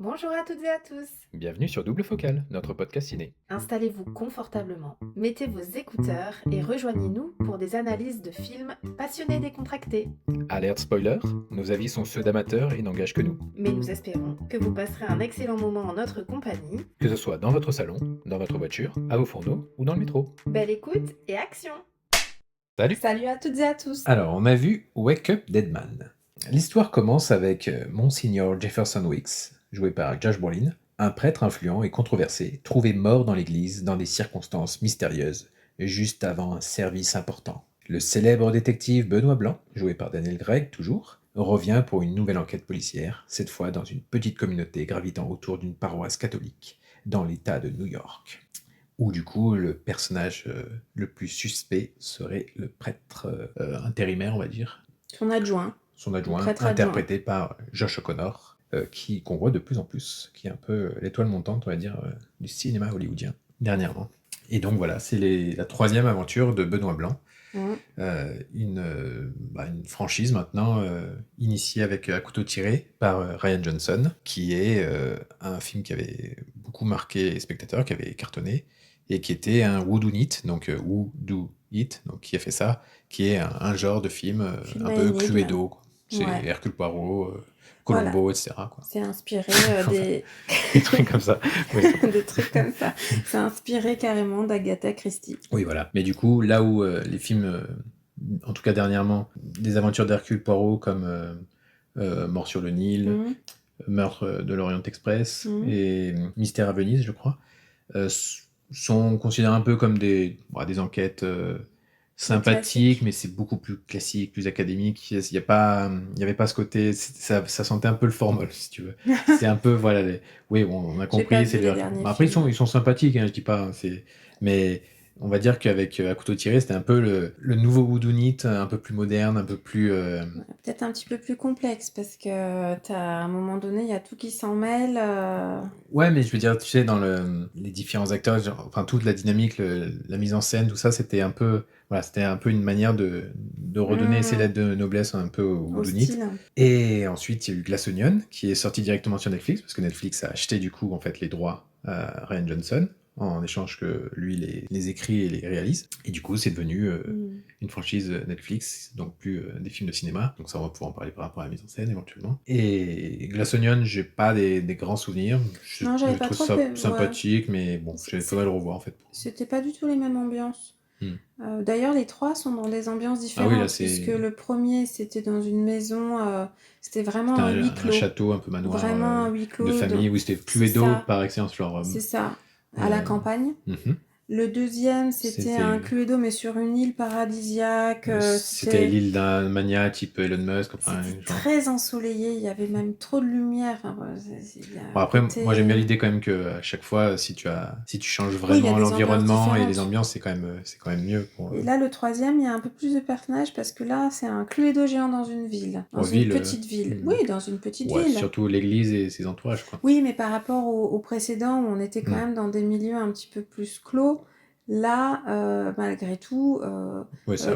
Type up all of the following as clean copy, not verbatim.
Bonjour à toutes et à tous. Bienvenue sur Double Focale, notre podcast ciné. Installez-vous confortablement, mettez vos écouteurs et rejoignez-nous pour des analyses de films passionnés et décontractés. Alerte spoiler, nos avis sont ceux d'amateurs et n'engagent que nous. Mais nous espérons que vous passerez un excellent moment en notre compagnie. Que ce soit dans votre salon, dans votre voiture, à vos fourneaux ou dans le métro. Belle écoute et action. Salut. Salut à toutes et à tous. Alors, on a vu Wake Up Dead Man. L'histoire commence avec Monsignor Jefferson Wicks, joué par Josh Brolin, un prêtre influent et controversé, trouvé mort dans l'église dans des circonstances mystérieuses, juste avant un service important. Le célèbre détective Benoît Blanc, joué par Daniel Craig toujours, revient pour une nouvelle enquête policière, cette fois dans une petite communauté gravitant autour d'une paroisse catholique, dans l'État de New York. Où du coup le personnage le plus suspect serait le prêtre intérimaire, on va dire. Son adjoint. Son adjoint, Prêtre interprété par Josh O'Connor, qu'on voit de plus en plus, qui est un peu l'étoile montante, on va dire, du cinéma hollywoodien, dernièrement. Et donc voilà, c'est la troisième aventure de Benoît Blanc, une franchise maintenant initiée avec À couteau tiré par Ryan Johnson, qui est un film qui avait beaucoup marqué les spectateurs, qui avait cartonné, et qui était un whodunit, donc Who Do It, donc qui a fait ça, qui est un genre de film Film un à peu énigme. Cluedo, quoi. C'est Ouais. Hercule Poirot, Columbo, etc. quoi. C'est inspiré des... Des trucs comme ça. Oui. des trucs comme ça. C'est inspiré carrément d'Agatha Christie. Oui, voilà. Mais du coup, là où les films, en tout cas dernièrement, des aventures d'Hercule Poirot comme Mort sur le Nil, Meurtre de l'Orient Express et Mystère à Venise, je crois, sont considérés un peu comme des enquêtes sympathiques, mais c'est beaucoup plus classique, plus académique. Il n'y avait pas ce côté, ça sentait un peu le formol, si tu veux. C'est un peu, voilà, oui, bon, on a compris. J'ai pas vu les derniers Après, films. ils sont sympathiques, hein, je dis pas, hein, mais on va dire qu'avec À couteau tiré, c'était un peu le nouveau whodunit, un peu plus moderne, un peu plus... Peut-être un petit peu plus complexe parce que à un moment donné, il y a tout qui s'en mêle. Ouais, mais je veux dire, tu sais, dans les différents acteurs, enfin toute la dynamique, la mise en scène, tout ça, c'était un peu une manière de redonner ses lettres de noblesse un peu au Au whodunit. style. Et ensuite, il y a eu Glass Onion, qui est sorti directement sur Netflix, parce que Netflix a acheté du coup en fait les droits à Ryan Johnson, en échange que lui les écrit et les réalise. Et du coup, c'est devenu une franchise Netflix, donc plus des films de cinéma. Donc ça, on va pouvoir en parler par rapport à la mise en scène éventuellement. Et Glass Onion, j'ai pas des grands souvenirs. Non, j'avais pas trouve trop ça fait- sympathique, mais bon, il faudrait le revoir en fait. C'était pas du tout les mêmes ambiances. D'ailleurs, les trois sont dans des ambiances différentes, Ah oui, là, puisque le premier, c'était dans une maison, c'était vraiment c'était un huis un clos. château, un peu manoir Vraiment un huis clos. de famille, où c'était Cluedo par excellence. C'est ça, à la campagne. Mhm. Le deuxième, c'était un Cluedo, mais sur une île paradisiaque. C'était l'île d'un mania type Elon Musk. Enfin, c'était très ensoleillé, il y avait même trop de lumière. Enfin, bon, après, moi j'aime bien l'idée quand même que à chaque fois, si tu changes vraiment l'environnement et les ambiances, c'est quand même mieux. Et là, le troisième, il y a un peu plus de personnages parce que là, c'est un Cluedo géant dans une ville, dans une petite ville. Oui, dans une petite ville. Surtout l'église et ses entourages, quoi. Oui, mais par rapport au précédent où on était quand même dans des milieux un petit peu plus clos, là, malgré tout,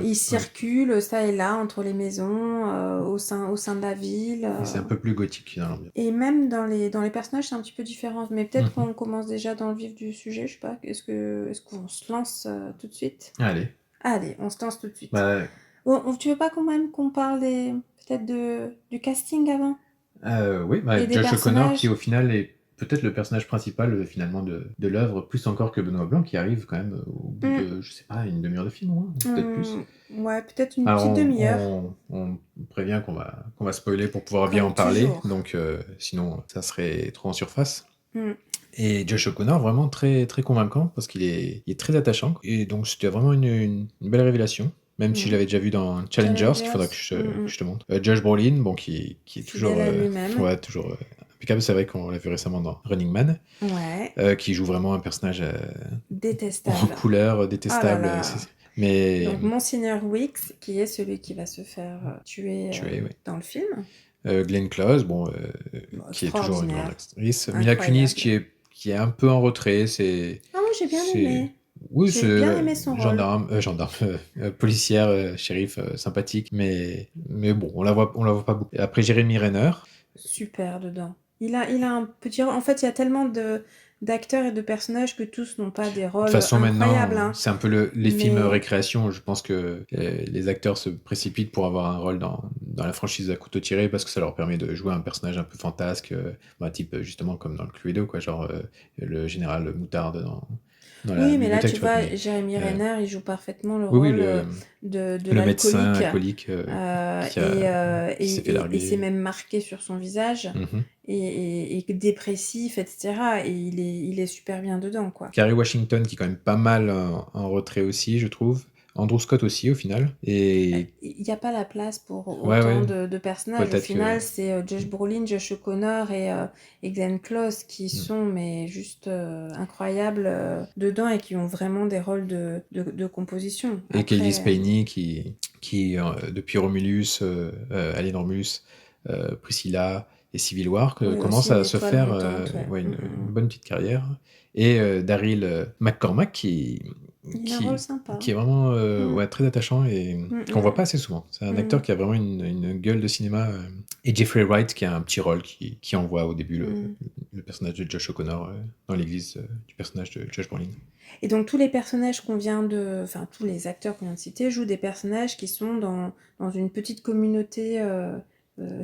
il circule ça et là entre les maisons, au sein de la ville. Et c'est un peu plus gothique dans l'ambiance. Et même dans les personnages, c'est un petit peu différent. Mais peut-être qu'on commence déjà dans le vif du sujet, je sais pas. Est-ce qu'on se lance tout de suite ? Allez, on se lance tout de suite. Tu veux pas quand même qu'on parle peut-être du casting avant ? Oui, Josh O'Connor qui au final est peut-être le personnage principal finalement de l'œuvre, plus encore que Benoît Blanc, qui arrive quand même au bout de, je sais pas, une demi-heure de film, ou peut-être plus. Ouais, peut-être une petite demi-heure. On prévient qu'on va spoiler pour pouvoir bien en parler, donc sinon ça serait trop en surface. Et Josh O'Connor, vraiment très, très convaincant, parce qu'il est très attachant, et donc c'était vraiment une belle révélation. Même si je l'avais déjà vu dans Challengers, qu'il faudra que je te montre. Josh Brolin, bon, qui est toujours, toujours impeccable. C'est vrai qu'on l'a vu récemment dans Running Man, qui joue vraiment un personnage détestable, en couleur, détestable. Mais... Donc Monsignor Wicks, qui est celui qui va se faire tuer dans le film. Glenn Close, qui est toujours une grande actrice. Mila Kunis, qui est un peu en retrait. Ah, moi j'ai bien aimé. Oui, j'ai bien aimé son gendarme, policière, shérif, sympathique, mais bon, on la voit pas beaucoup. Après, Jeremy Renner. Super dedans. Il a un petit rôle. En fait, il y a tellement d'acteurs et de personnages que tous n'ont pas des De toute rôles façon, incroyables. maintenant, Hein. c'est un peu les films Mais récréation. Je pense que les acteurs se précipitent pour avoir un rôle dans la franchise à couteau tiré parce que ça leur permet de jouer un personnage un peu fantasque, type justement comme dans le Cluedo, quoi, genre le général Moutarde dans la oui, mais là, bibliothèque, tu tu vois. vois, Mais Jérémy Renner, il joue parfaitement le oui, oui, rôle de le médecin l'alcoolique. alcoolique qui s'est fait Et c'est larguer. même marqué sur son visage. Mhm. Et dépressif, etc. Et il est super bien dedans, quoi. Kerry Washington qui est quand même pas mal en retrait aussi, je trouve. Andrew Scott aussi au final. Et Il n'y a pas la place pour ouais, autant de personnages. Au peut-être que final, c'est Josh Brolin, Josh O'Connor et Glenn Close qui sont mais juste incroyables dedans et qui ont vraiment des rôles de composition. Et Kelly Après, Spaeny qui depuis Romulus, Alien Romulus, Priscilla et Civil War oui, aussi commence une à se étoile faire montante. Ouais. une bonne petite carrière. Et Daryl McCormack Il a un rôle sympa. qui est vraiment très attachant et qu'on voit pas assez souvent. C'est un acteur qui a vraiment une gueule de cinéma. Et Jeffrey Wright qui a un petit rôle qui envoie au début le personnage de Josh O'Connor dans l'église du personnage de Josh Brolin. Et donc tous les personnages enfin tous les acteurs qu'on vient de citer jouent des personnages qui sont dans une petite communauté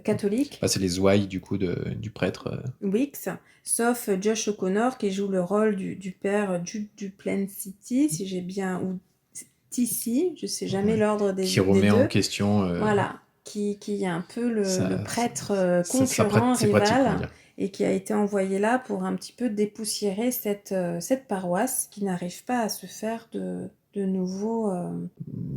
catholique. C'est les ouailles du coup du prêtre. Wicks, sauf Josh O'Connor qui joue le rôle du père Jude City, si j'ai bien, ou TC, je sais jamais l'ordre des deux. Qui remet en question. Voilà, qui est un peu le prêtre concurrent, c'est pratique, on va rival, dire. et qui a été envoyé là pour un petit peu dépoussiérer cette paroisse qui n'arrive pas à se faire de nouveaux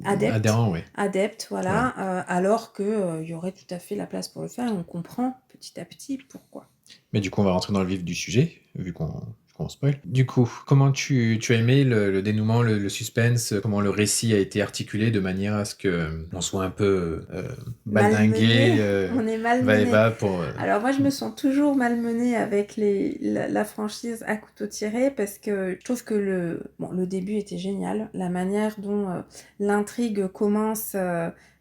adeptes, voilà, ouais. Alors qu'il y aurait tout à fait la place pour le faire, et on comprend petit à petit pourquoi. Mais du coup, on va rentrer dans le vif du sujet, vu qu'on spoil. Du coup, comment tu as aimé le dénouement, le suspense, comment le récit a été articulé de manière à ce qu'on soit un peu baldingué, on est malmené. va pour... Alors moi, je me sens toujours malmenée avec la franchise à couteau tiré parce que je trouve que le début était génial. La manière dont l'intrigue commence...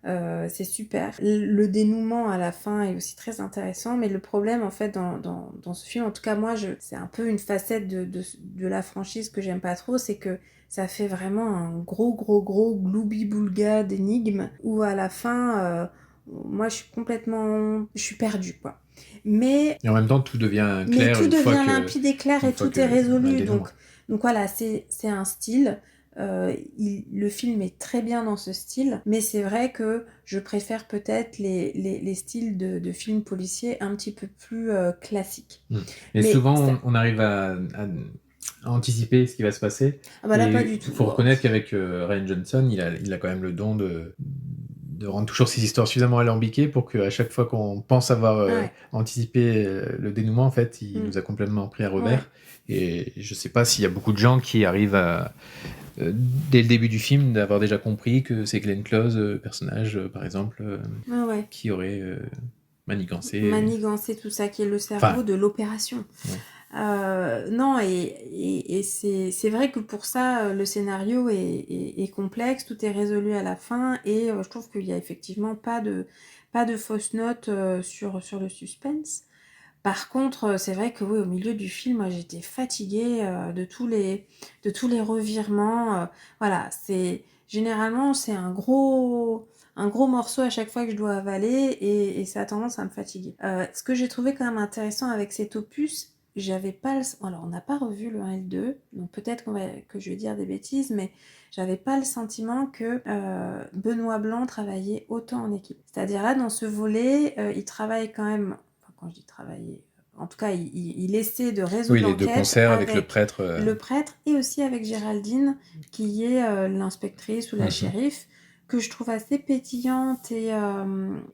c'est super. Le dénouement à la fin est aussi très intéressant, mais le problème en fait dans ce film, en tout cas moi, c'est un peu une facette de la franchise que j'aime pas trop, c'est que ça fait vraiment un gros gloubi-boulga d'énigmes où à la fin, moi je suis perdue quoi. Mais et en même temps, tout devient clair. Mais tout devient limpide et clair et tout est résolu. Donc voilà, c'est un style. Le film est très bien dans ce style, mais c'est vrai que je préfère peut-être les styles de films policiers un petit peu plus classiques. Mais souvent, on arrive à anticiper ce qui va se passer. Ah bah là, pas du tout. Il faut reconnaître qu'avec Rian Johnson, il a quand même le don de rendre toujours ces histoires suffisamment alambiquées pour qu'à chaque fois qu'on pense avoir anticipé le dénouement, en fait, il nous a complètement pris à revers. Ouais. Et je sais pas s'il y a beaucoup de gens qui arrivent à, dès le début du film, d'avoir déjà compris que c'est Glenn Close, personnage, par exemple, qui aurait manigancé tout ça, qui est le cerveau de l'opération. Ouais. Non, et c'est vrai que pour ça, le scénario est complexe, tout est résolu à la fin, et je trouve qu'il y a effectivement pas de fausses notes sur le suspense. Par contre, c'est vrai que oui, au milieu du film, moi, j'étais fatiguée de tous les revirements. Voilà, généralement, c'est un gros morceau à chaque fois que je dois avaler, et ça a tendance à me fatiguer. Ce que j'ai trouvé quand même intéressant avec cet opus, alors on n'a pas revu le 1 et le 2, donc peut-être que je vais dire des bêtises, mais j'avais pas le sentiment que Benoît Blanc travaillait autant en équipe. C'est-à-dire là, dans ce volet, il travaille quand même, quand je dis travailler, en tout cas, il essaie de résoudre l'enquête. Oui, les deux concerts avec le prêtre. Le prêtre, et aussi avec Géraldine, qui est l'inspectrice ou la shérif, que je trouve assez pétillante, et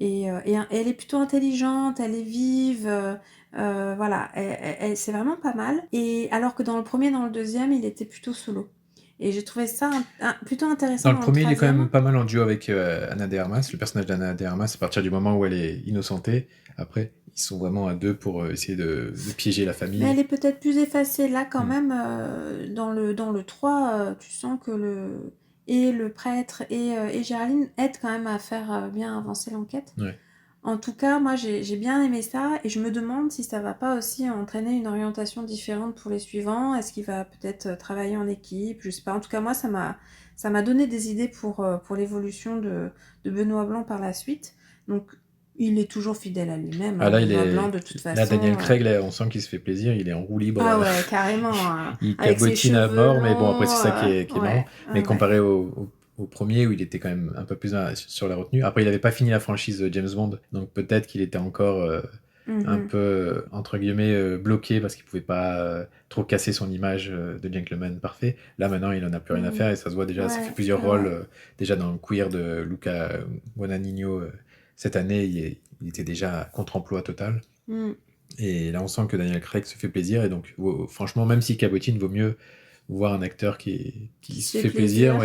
elle est plutôt intelligente, elle est vive, voilà, c'est vraiment pas mal. Et alors que dans le premier, dans le deuxième, il était plutôt solo. Et j'ai trouvé ça plutôt intéressant. Dans le premier, il est quand même pas mal en duo avec Ana de Armas, le personnage d'Ana de Armas, à partir du moment où elle est innocentée. Après, ils sont vraiment à deux pour essayer de piéger la famille. Mais elle est peut-être plus effacée là quand même. Dans le 3, tu sens que le prêtre et Géraldine aident quand même à faire bien avancer l'enquête. Ouais. En tout cas, moi, j'ai bien aimé ça et je me demande si ça va pas aussi entraîner une orientation différente pour les suivants. Est-ce qu'il va peut-être travailler en équipe? Je sais pas. En tout cas, moi, ça m'a donné des idées pour l'évolution de Benoît Blanc par la suite. Donc, il est toujours fidèle à lui-même. Ah là, Benoît Blanc, de toute là, façon. Daniel Craig, là, on sent qu'il se fait plaisir, il est en roue libre. Ah ouais, carrément. Il Avec ses cabotine à cheveux mort, mais bon, après, longs. c'est ça qui est Ouais, marrant. Mais ouais. comparé au premier, où il était quand même un peu plus sur la retenue. Après, il n'avait pas fini la franchise James Bond, donc peut-être qu'il était encore un peu, entre guillemets, bloqué parce qu'il pouvait pas trop casser son image de gentleman parfait. Là, maintenant, il en a plus rien à faire et ça se voit déjà. Ça fait plusieurs rôles. Déjà dans le Queer de Luca Guadagnino, cette année, il était déjà à contre-emploi total. Et là, on sent que Daniel Craig se fait plaisir. Et donc, franchement, même si cabotine, vaut mieux voir un acteur qui se fait plaisir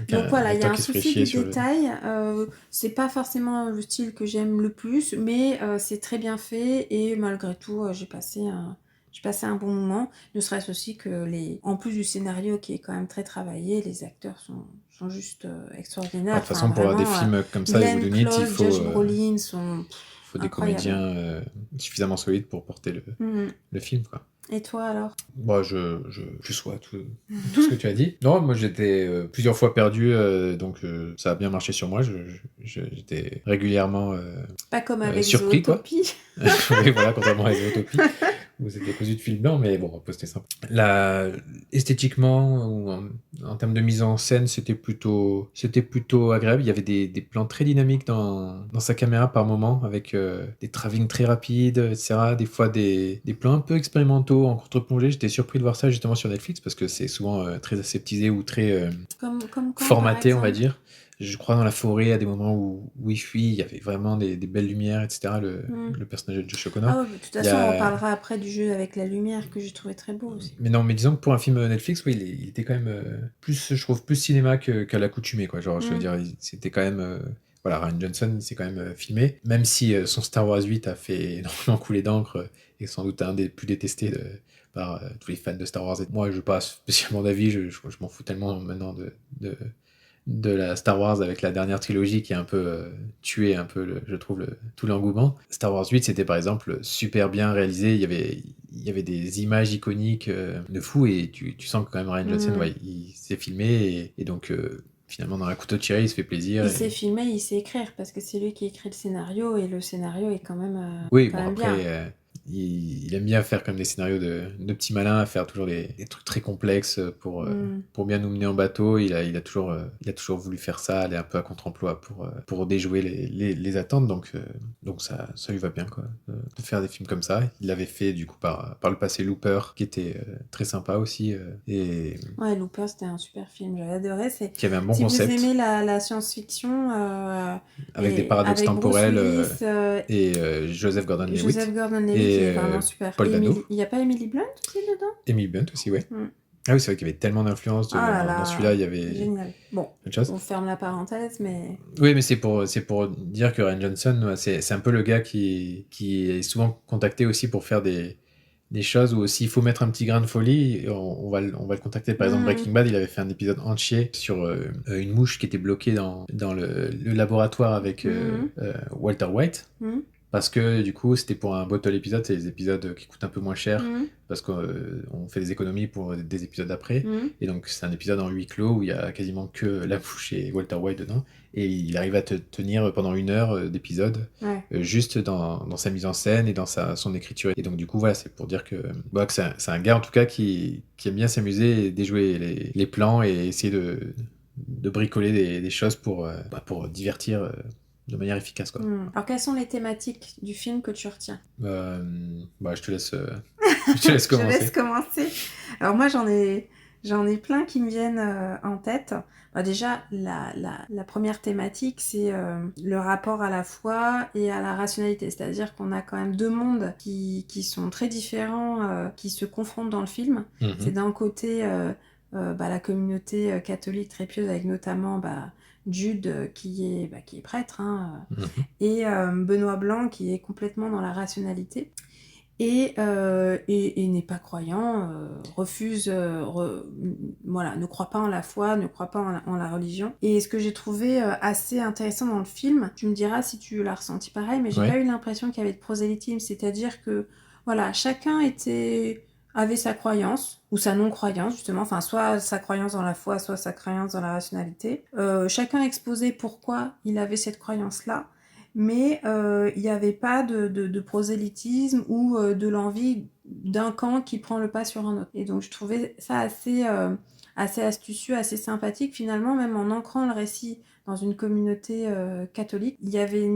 donc voilà, il y a un souci du détail. C'est pas forcément le style que j'aime le plus, mais c'est très bien fait et malgré tout, j'ai passé un bon moment. Ne serait-ce aussi que en plus du scénario qui est quand même très travaillé, les acteurs sont juste extraordinaires. De toute façon, pour avoir des films comme ça, Glenn Close, il faut Josh Brolin sont faut des comédiens suffisamment solides pour porter le film, quoi. Et toi alors? Moi, je sois tout ce que tu as dit. Non, moi j'étais plusieurs fois perdu, donc ça a bien marché sur moi. J'étais régulièrement pas comme avec surpris, Zootopie. Oui, voilà, contrairement à Zootopie, où c'était cousu de fil blanc, mais bon, c'était sympa. Esthétiquement, ou en termes de mise en scène, c'était plutôt agréable. Il y avait des plans très dynamiques dans sa caméra par moment, avec des travelling très rapides, etc. Des fois des plans un peu expérimentaux en contre-plongée. J'étais surpris de voir ça justement sur Netflix, parce que c'est souvent très aseptisé ou très comme formaté, on va dire. Je crois dans la forêt, à des moments où il fuit, il y avait vraiment des belles lumières, etc. Le personnage de Josh O'Connor. Ah ouais, de toute façon, on parlera après du jeu avec la lumière que j'ai trouvé très beau aussi. Mais non, mais disons que pour un film Netflix, oui, il était quand même plus, je trouve, plus cinéma qu'à l'accoutumée, quoi. Genre, je veux dire, c'était quand même... voilà, Rian Johnson, il s'est quand même filmé. Même si son Star Wars 8 a fait énormément couler d'encre et sans doute un des plus détestés par tous les fans de Star Wars. Et moi, je n'ai pas spécialement d'avis, je m'en fous tellement maintenant de la Star Wars avec la dernière trilogie qui a un peu tué un peu, je trouve, tout l'engouement. Star Wars 8, c'était par exemple super bien réalisé, il y avait des images iconiques de fou et tu sens que quand même Rian Johnson, il s'est filmé et donc finalement dans la couteau tiré, il se fait plaisir. Il s'est filmé, il sait écrire parce que c'est lui qui écrit le scénario et le scénario est quand même oui, quand bon, même après, bien. Il aime bien faire comme des scénarios de petits malins, à faire toujours des trucs très complexes pour bien nous mener en bateau. Il a toujours voulu faire ça, aller un peu à contre-emploi pour déjouer les attentes. Donc ça lui va bien, quoi, de faire des films comme ça. Il l'avait fait du coup par le passé Looper, qui était très sympa aussi. Ouais, Looper, c'était un super film, j'avais adoré. Qui avait un bon concept. Si vous aimez la science-fiction... avec des paradoxes temporels et Joseph Gordon-Levitt. Joseph Gordon-Levitt, qui est vraiment super. Paul Dano. Il n'y a pas Emily Blunt aussi dedans? Emily Blunt aussi, ouais. Ah oui, c'est vrai qu'il y avait tellement d'influence dans celui-là, il y avait... Génial. Bon, on ferme la parenthèse, mais... Oui, mais c'est pour dire que Rian Johnson, c'est un peu le gars qui est souvent contacté aussi pour faire des choses où s'il faut mettre un petit grain de folie, on va le contacter. Par exemple, Breaking Bad, il avait fait un épisode entier sur une mouche qui était bloquée dans le laboratoire avec Walter White. Parce que du coup, c'était pour un bottle épisode, c'est les épisodes qui coûtent un peu moins cher, parce qu'on fait des économies pour des épisodes après. Et donc, c'est un épisode en huis clos où il y a quasiment que la mouche et Walter White dedans. Et il arrive à te tenir pendant 1 heure d'épisode, juste dans sa mise en scène et dans son écriture. Et donc, du coup, voilà, c'est pour dire que c'est un gars, en tout cas, qui aime bien s'amuser et déjouer les plans et essayer de bricoler des choses pour divertir de manière efficace, quoi. Alors, quelles sont les thématiques du film que tu retiens? Je te laisse commencer. Je laisse commencer. Alors moi, j'en ai plein qui me viennent en tête. Déjà, la première thématique, c'est le rapport à la foi et à la rationalité. C'est-à-dire qu'on a quand même deux mondes qui sont très différents, qui se confrontent dans le film. C'est d'un côté la communauté catholique très pieuse, avec notamment... Jude qui est prêtre et Benoît Blanc qui est complètement dans la rationalité. et n'est pas croyant, refuse, voilà, ne croit pas en la foi, ne croit pas en la religion. Et ce que j'ai trouvé assez intéressant dans le film, tu me diras si tu l'as ressenti pareil, mais j'ai pas eu l'impression qu'il y avait de prosélytisme, c'est-à-dire que voilà, chacun avait sa croyance, ou sa non-croyance justement, enfin soit sa croyance dans la foi, soit sa croyance dans la rationalité. Chacun exposait pourquoi il avait cette croyance-là, mais il n'y avait pas de prosélytisme ou de l'envie d'un camp qui prend le pas sur un autre. Et donc je trouvais ça assez astucieux, assez sympathique finalement, même en ancrant le récit dans une communauté catholique. Il n'y avait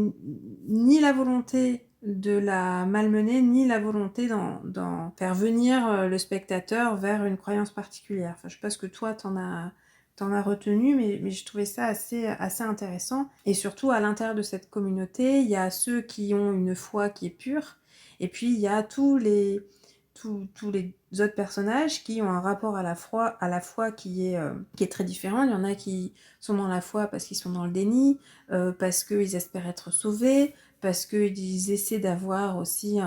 ni la volonté de la malmener, ni la volonté d'en faire venir le spectateur vers une croyance particulière. Enfin, je sais pas ce que toi t'en as retenu, mais je trouvais ça assez intéressant. Et surtout, à l'intérieur de cette communauté, il y a ceux qui ont une foi qui est pure, et puis il y a tous les autres personnages qui ont un rapport à la foi qui est très différent. Il y en a qui sont dans la foi parce qu'ils sont dans le déni, parce qu'ils espèrent être sauvés, parce qu'ils essaient d'avoir aussi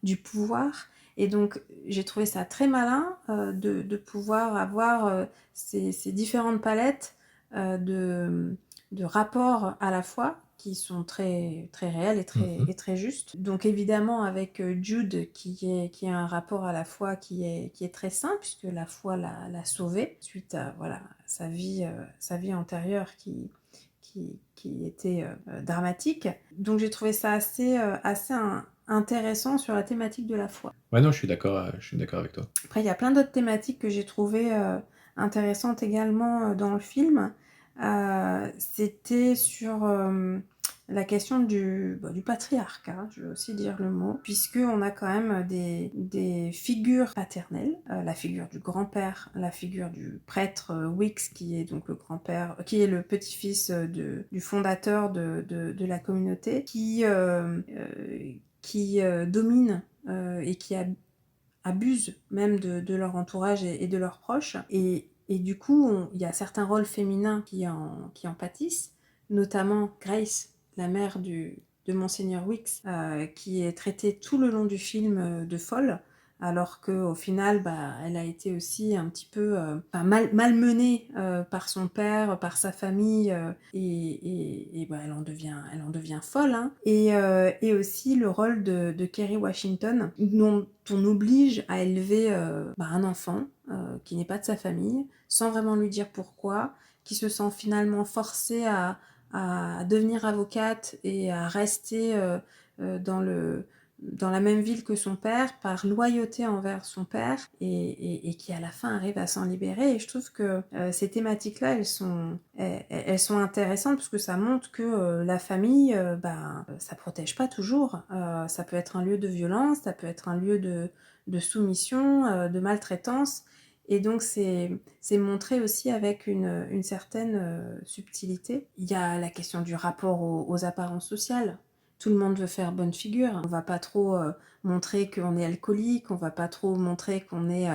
du pouvoir. Et donc, j'ai trouvé ça très malin de pouvoir avoir ces différentes palettes de rapports à la fois qui sont très, très réels et très justes. Donc évidemment avec Jude qui a un rapport à la foi qui est très sain puisque la foi l'a sauvé suite à voilà, sa vie antérieure qui était dramatique. Donc j'ai trouvé ça assez intéressant sur la thématique de la foi. Ouais, non, je suis d'accord avec toi. Après, il y a plein d'autres thématiques que j'ai trouvées intéressantes également dans le film. C'était sur la question du patriarcat, je veux aussi dire le mot, puisqu'on a quand même des figures paternelles, la figure du grand-père, la figure du prêtre Wicks, qui est donc le grand-père, qui est le petit-fils du fondateur de la communauté, qui domine et qui abusent même de leur entourage et de leurs proches. Et du coup, il y a certains rôles féminins qui en pâtissent, notamment Grace, la mère de Monseigneur Wicks, qui est traitée tout le long du film de folle, alors qu'au final, elle a été aussi un petit peu malmenée par son père, par sa famille, et elle en devient folle. Hein. Et aussi le rôle de Kerry Washington, dont on oblige à élever un enfant qui n'est pas de sa famille, sans vraiment lui dire pourquoi, qui se sent finalement forcée à devenir avocate et à rester dans la même ville que son père, par loyauté envers son père, et qui à la fin arrive à s'en libérer. Et je trouve que ces thématiques-là, elles sont intéressantes parce que ça montre que la famille, ça protège pas toujours. Ça peut être un lieu de violence, ça peut être un lieu de soumission, de maltraitance. Et donc c'est montré aussi avec une certaine subtilité. Il y a la question du rapport aux apparences sociales. Tout le monde veut faire bonne figure. On va pas trop montrer qu'on est alcoolique, on va pas trop montrer qu'on est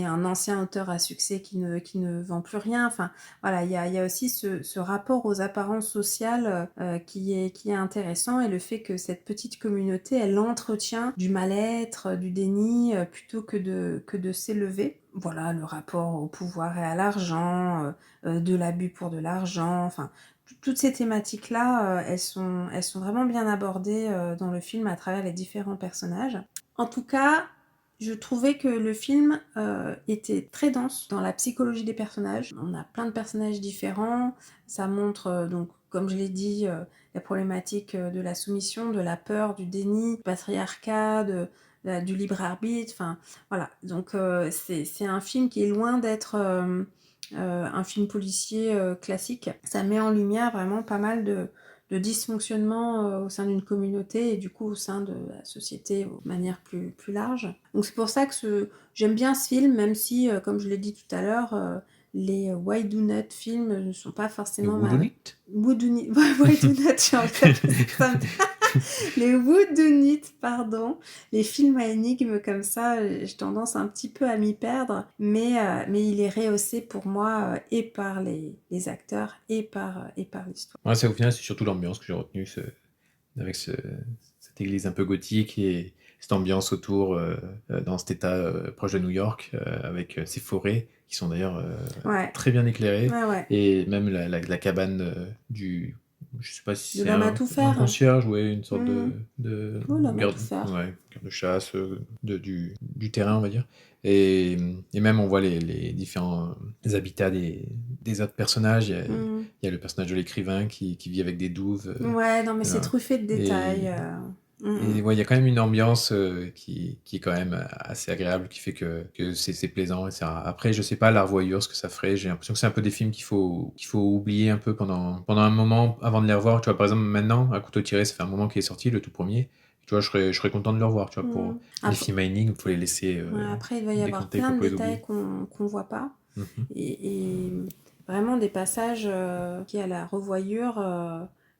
un ancien auteur à succès qui ne vend plus rien. Enfin, voilà, il y a aussi ce rapport aux apparences sociales qui est intéressant, et le fait que cette petite communauté, elle entretient du mal-être, du déni, plutôt que de s'élever. Voilà, le rapport au pouvoir et à l'argent, de l'abus pour de l'argent, enfin, toutes ces thématiques-là, elles sont vraiment bien abordées dans le film à travers les différents personnages. En tout cas, je trouvais que le film était très dense dans la psychologie des personnages. On a plein de personnages différents. Ça montre, donc, comme je l'ai dit, la problématique de la soumission, de la peur, du déni, du patriarcat, du libre arbitre. Enfin, voilà. Donc, c'est un film qui est loin d'être un film policier classique. Ça met en lumière vraiment pas mal de dysfonctionnement au sein d'une communauté et du coup au sein de la société de manière plus large. Donc c'est pour ça que j'aime bien ce film, même si, comme je l'ai dit tout à l'heure, les Why Do Not films ne sont pas forcément... Why Do Not, les Whodunit, pardon, les films à énigmes comme ça, j'ai tendance un petit peu à m'y perdre, mais il est rehaussé pour moi et par les acteurs et par l'histoire. Ouais, ça, au final, c'est surtout l'ambiance que j'ai retenue, avec cette église un peu gothique et cette ambiance autour, dans cet état proche de New York, avec ces forêts qui sont d'ailleurs très bien éclairées. Et même la cabane je sais pas si c'est un concierge, une sorte de garde-chasse du terrain, on va dire. Et même on voit les différents habitats des autres personnages. Il y a le personnage de l'écrivain qui vit avec des douves. Mais c'est truffé de détails. Et il y a quand même une ambiance qui est quand même assez agréable, qui fait que c'est plaisant, etc. Après, je sais pas la revoyure, ce que ça ferait. J'ai l'impression que c'est un peu des films qu'il faut oublier un peu pendant un moment avant de les revoir. Tu vois, par exemple, maintenant, Un couteau tiré, ça fait un moment qu'il est sorti, le tout premier. Tu vois, je serais content de le revoir. Tu vois, pour les films à énigmes, il faut les laisser. Après, il va y avoir plein de détails qu'on voit pas. Et vraiment des passages qui, à la revoyure,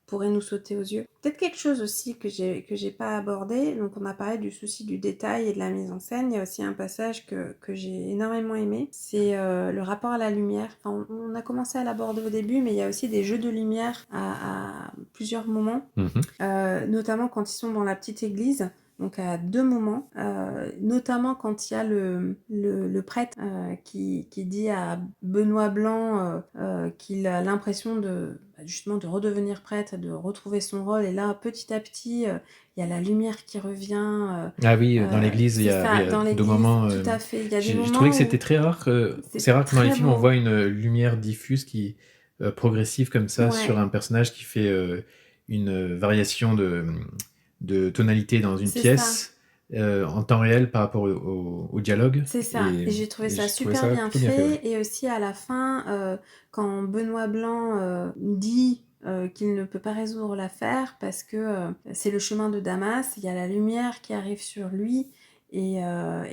pourraient nous sauter aux yeux. Peut-être quelque chose aussi que j'ai pas abordé. Donc, on a parlé du souci du détail et de la mise en scène. Il y a aussi un passage que j'ai énormément aimé. C'est le rapport à la lumière. Enfin, on a commencé à l'aborder au début, mais il y a aussi des jeux de lumière à plusieurs moments. Notamment quand ils sont dans la petite église. Donc à 2 moments, notamment quand il y a le prêtre qui dit à Benoît Blanc qu'il a l'impression justement de redevenir prêtre, de retrouver son rôle. Et là, petit à petit, il y a la lumière qui revient. Dans l'église, il y a deux moments. Tout à fait. Il y a des moments. Je trouvais que c'était très rare. C'est rare que dans les films, on voit une lumière diffuse progressive comme ça sur un personnage qui fait une variation de tonalité dans une pièce en temps réel par rapport au dialogue. C'est ça, et j'ai trouvé ça super bien fait. Et aussi à la fin, quand Benoît Blanc dit qu'il ne peut pas résoudre l'affaire parce que c'est le chemin de Damas, il y a la lumière qui arrive sur lui, et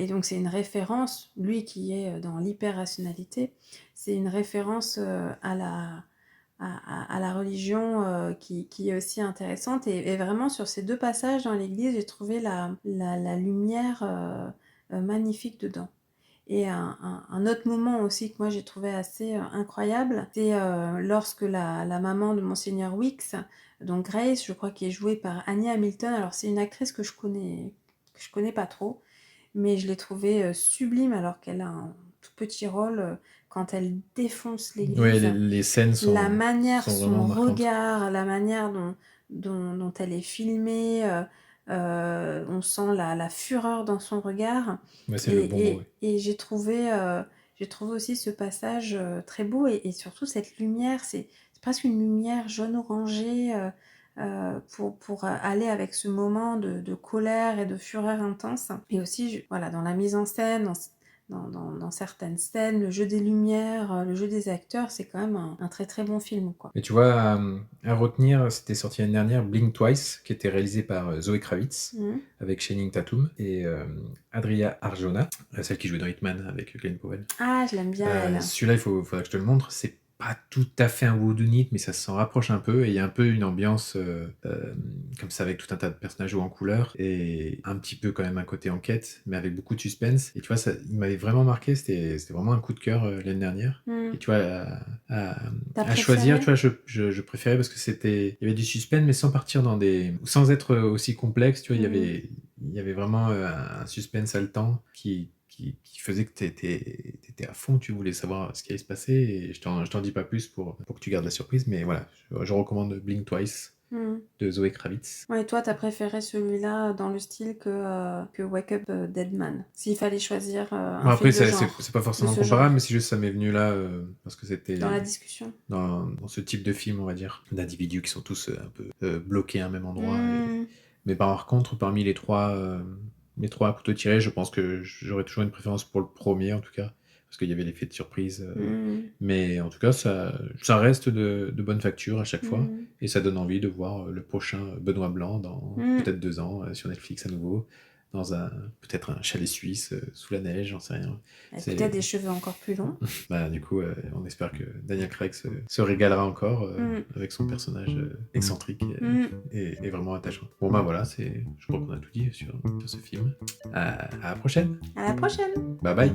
donc c'est une référence, lui qui est dans l'hyper-rationalité, c'est une référence à la religion qui est aussi intéressante. Et vraiment, sur ces 2 passages dans l'église, j'ai trouvé la lumière magnifique dedans. Et un autre moment aussi que moi j'ai trouvé assez incroyable, c'est lorsque la maman de Monseigneur Weeks, donc Grace, je crois, qui est jouée par Annie Hamilton. Alors c'est une actrice que je connais pas trop, mais je l'ai trouvée sublime alors qu'elle a un tout petit rôle quand elle défonce l'église. Les scènes sont la manière, son regard, la manière dont elle est filmée, on sent la fureur dans son regard. C'est le bon mot. Et j'ai trouvé aussi ce passage très beau, et surtout cette lumière, c'est presque une lumière jaune-orangée pour aller avec ce moment de colère et de fureur intense. Et aussi, dans la mise en scène, dans certaines scènes, le jeu des lumières, le jeu des acteurs, c'est quand même un très très bon film, quoi. Et tu vois, à retenir, c'était sorti l'année dernière, Blink Twice, qui était réalisé par Zoé Kravitz, avec Channing Tatum, et Adria Arjona, celle qui joue dans Hitman avec Glenn Powell. Ah, je l'aime bien, elle. Celui-là, faudra que je te le montre. C'est pas tout à fait un whodunit, mais ça s'en rapproche un peu, et il y a un peu une ambiance comme ça, avec tout un tas de personnages hauts en couleur, et un petit peu quand même un côté enquête, mais avec beaucoup de suspense. Et tu vois, il m'avait vraiment marqué, c'était vraiment un coup de cœur l'année dernière. Et tu vois, à choisir, tu vois, je préférais parce que il y avait du suspense, mais sans partir sans être aussi complexe, tu vois, il y avait vraiment un suspense haletant qui faisait que t'étais à fond, tu voulais savoir ce qui allait se passer, et je t'en dis pas plus pour que tu gardes la surprise, mais voilà, je recommande Blink Twice de Zoé Kravitz. Ouais, et toi, t'as préféré celui-là dans le style que Wake Up Dead Man, s'il fallait choisir un film de genre. Après, c'est pas forcément comparable, mais c'est juste ça m'est venu là, parce que c'était... Dans la discussion. Dans ce type de film, on va dire, d'individus qui sont tous un peu bloqués à un même endroit. Mais par contre, parmi les trois à couteau tiré, je pense que j'aurais toujours une préférence pour le premier, en tout cas, parce qu'il y avait l'effet de surprise. Mais en tout cas, ça reste de bonne facture à chaque fois, et ça donne envie de voir le prochain Benoît Blanc dans peut-être 2 ans, sur Netflix à nouveau, dans peut-être un chalet suisse, sous la neige, j'en sais rien. Peut-être des cheveux encore plus longs. Du coup, on espère que Daniel Craig se régalera encore avec son personnage excentrique et vraiment attachant. Bon, voilà, je crois qu'on a tout dit sur ce film. À la prochaine. À la prochaine. Bye bye.